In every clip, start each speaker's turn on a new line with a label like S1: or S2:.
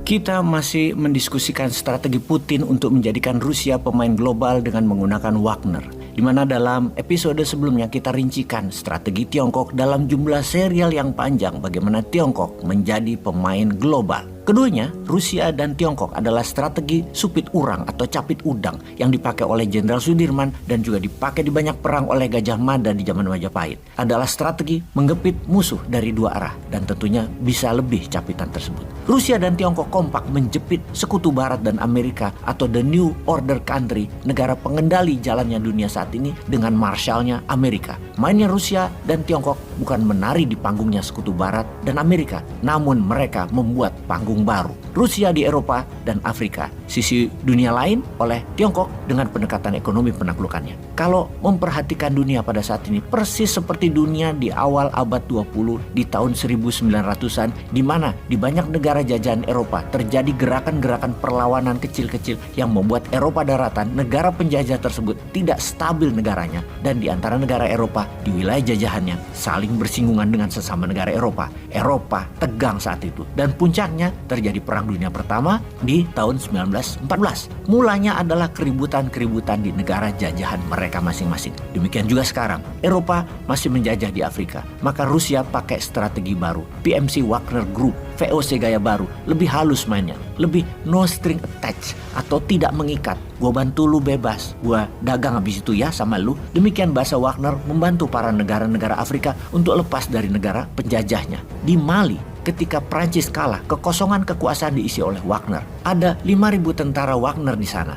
S1: Kita masih mendiskusikan strategi Putin untuk menjadikan Rusia pemain global dengan menggunakan Wagner, di mana dalam episode sebelumnya kita rincikan strategi Tiongkok dalam jumlah serial yang panjang bagaimana Tiongkok menjadi pemain global. Keduanya, Rusia dan Tiongkok adalah strategi supit urang atau capit udang yang dipakai oleh Jenderal Sudirman dan juga dipakai di banyak perang oleh Gajah Mada di zaman Majapahit. Adalah strategi menggepit musuh dari dua arah dan tentunya bisa lebih capitan tersebut. Rusia dan Tiongkok kompak menjepit sekutu Barat dan Amerika atau The New Order Country, negara pengendali jalannya dunia saat ini dengan Marshallnya Amerika. Mainnya Rusia dan Tiongkok bukan menari di panggungnya sekutu Barat dan Amerika, namun mereka membuat panggung baru. Rusia di Eropa dan Afrika, sisi dunia lain oleh Tiongkok dengan pendekatan ekonomi penaklukannya. Kalau memperhatikan dunia pada saat ini persis seperti dunia di awal abad 20 di tahun 1900-an, di mana di banyak negara jajahan Eropa terjadi gerakan-gerakan perlawanan kecil-kecil yang membuat Eropa daratan, negara penjajah tersebut tidak stabil negaranya, dan di antara negara Eropa di wilayah jajahannya saling bersinggungan dengan sesama negara Eropa. Eropa tegang saat itu dan puncaknya terjadi Perang Dunia Pertama di tahun 1914. Mulanya adalah keributan-keributan di negara jajahan mereka masing-masing. Demikian juga sekarang, Eropa masih menjajah di Afrika. Maka Rusia pakai strategi baru, PMC Wagner Group, VOC gaya baru, lebih halus mainnya, lebih no string attached atau tidak mengikat. Gua bantu lu bebas, gua dagang habis itu ya sama lu. Demikian bahasa Wagner membantu para negara-negara Afrika untuk lepas dari negara penjajahnya. Di Mali, ketika Prancis kalah, kekosongan kekuasaan diisi oleh Wagner. Ada 5.000 tentara Wagner di sana.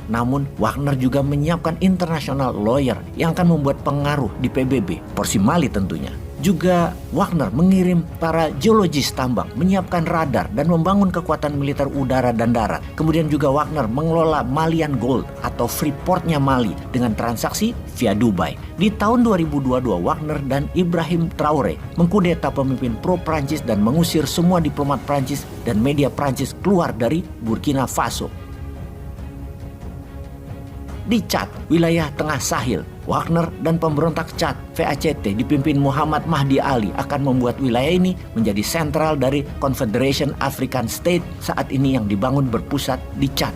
S1: Namun Wagner juga menyiapkan international lawyer yang akan membuat pengaruh di PBB, porsi Mali tentunya. Juga Wagner mengirim para geologis tambang, menyiapkan radar dan membangun kekuatan militer udara dan darat. Kemudian juga Wagner mengelola Malian Gold atau Freeportnya Mali dengan transaksi via Dubai. Di tahun 2022 Wagner dan Ibrahim Traoré mengkudeta pemimpin pro-Prancis dan mengusir semua diplomat Prancis dan media Prancis keluar dari Burkina Faso. Di Chad, wilayah tengah Sahel, Wagner dan pemberontak Chad VACT dipimpin Muhammad Mahdi Ali akan membuat wilayah ini menjadi sentral dari Confederation African State saat ini yang dibangun berpusat di Chad.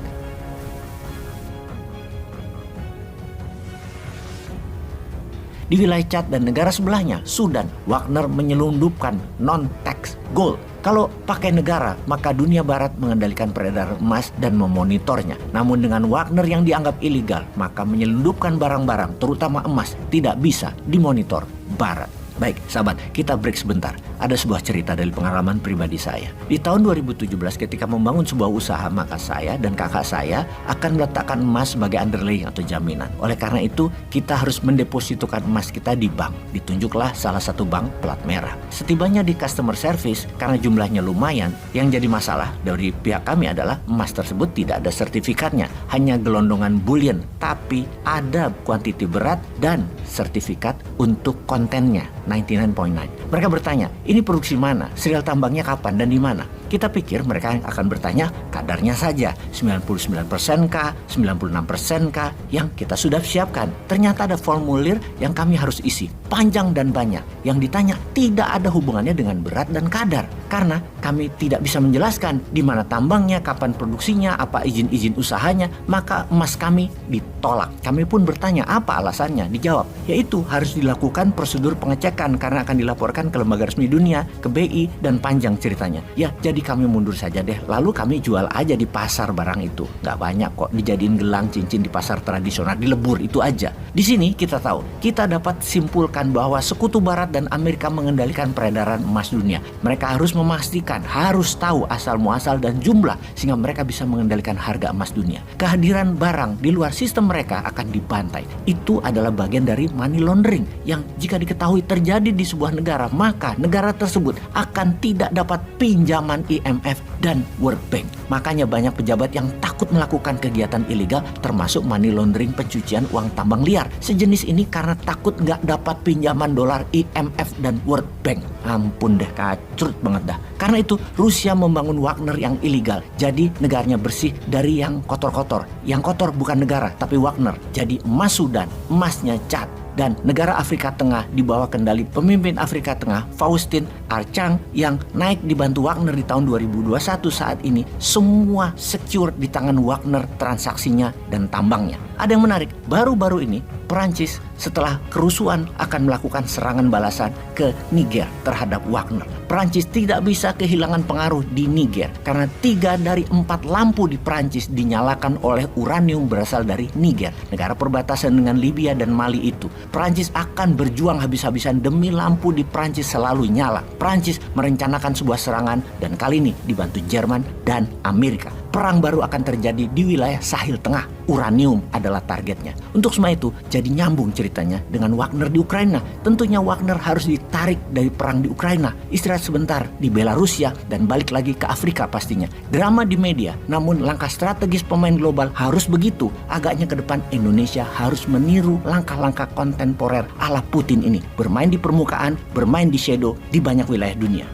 S1: Di wilayah Chad dan negara sebelahnya, Sudan, Wagner menyelundupkan non-tax gold. Kalau pakai negara, maka dunia barat mengendalikan peredaran emas dan memonitornya. Namun dengan Wagner yang dianggap ilegal, maka menyelundupkan barang-barang, terutama emas, tidak bisa dimonitor barat. Baik, sahabat, kita break sebentar. Ada sebuah cerita dari pengalaman pribadi saya. Di tahun 2017 ketika membangun sebuah usaha, maka saya dan kakak saya akan meletakkan emas sebagai underlying atau jaminan. Oleh karena itu, kita harus mendepositokan emas kita di bank. Ditunjuklah salah satu bank plat merah. Setibanya di customer service, karena jumlahnya lumayan, yang jadi masalah dari pihak kami adalah emas tersebut tidak ada sertifikatnya. Hanya gelondongan bullion, tapi ada kuantiti berat dan sertifikat untuk kontennya 99.9. Mereka bertanya, ini produksi mana? Serial tambangnya kapan dan di mana? Kita pikir mereka akan bertanya kadarnya saja, 99% kah, 96% kah, yang kita sudah siapkan. Ternyata ada formulir yang kami harus isi, panjang dan banyak. Yang ditanya tidak ada hubungannya dengan berat dan kadar. Karena kami tidak bisa menjelaskan di mana tambangnya, kapan produksinya, apa izin-izin usahanya, maka emas kami ditolak. Kami pun bertanya apa alasannya, dijawab, yaitu harus dilakukan prosedur pengecekan karena akan dilaporkan ke lembaga resmi dunia, ke BI, dan panjang ceritanya. Ya, jadi kami mundur saja deh, lalu kami jual aja di pasar barang itu. Nggak banyak kok, dijadiin gelang cincin di pasar tradisional, dilebur itu aja. Di sini kita tahu, kita dapat simpulkan bahwa sekutu Barat dan Amerika mengendalikan peredaran emas dunia. Mereka harus memastikan, harus tahu asal muasal dan jumlah sehingga mereka bisa mengendalikan harga emas dunia. Kehadiran barang di luar sistem mereka akan dibantai. Itu adalah bagian dari money laundering yang jika diketahui terjadi di sebuah negara, maka negara tersebut akan tidak dapat pinjaman IMF dan World Bank. Makanya banyak pejabat yang takut melakukan kegiatan ilegal termasuk money laundering, pencucian uang tambang liar. Sejenis ini karena takut nggak dapat pinjaman dolar IMF dan World Bank. Ampun deh, kacrut banget dah. Karena itu Rusia membangun Wagner yang ilegal. Jadi negaranya bersih dari yang kotor-kotor. Yang kotor bukan negara tapi Wagner. Jadi emas Sudan, emasnya Chad, dan negara Afrika Tengah di bawah kendali pemimpin Afrika Tengah Faustin Archange yang naik dibantu Wagner di tahun 2021 saat ini semua secure di tangan Wagner transaksinya dan tambangnya. Ada yang menarik, baru-baru ini Perancis setelah kerusuhan akan melakukan serangan balasan ke Niger terhadap Wagner. Perancis tidak bisa kehilangan pengaruh di Niger karena 3 dari 4 lampu di Perancis dinyalakan oleh uranium berasal dari Niger, negara perbatasan dengan Libya dan Mali itu. Perancis akan berjuang habis-habisan demi lampu di Perancis selalu nyala. Perancis merencanakan sebuah serangan dan kali ini dibantu Jerman dan Amerika. Perang baru akan terjadi di wilayah Sahel Tengah. Uranium adalah targetnya. Untuk semua itu, jadi nyambung ceritanya dengan Wagner di Ukraina. Tentunya Wagner harus ditarik dari perang di Ukraina, istirahat sebentar di Belarusia, dan balik lagi ke Afrika pastinya. Drama di media, namun langkah strategis pemain global harus begitu. Agaknya ke depan Indonesia harus meniru langkah-langkah kontemporer ala Putin ini. Bermain di permukaan, bermain di shadow di banyak wilayah dunia.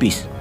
S1: Peace.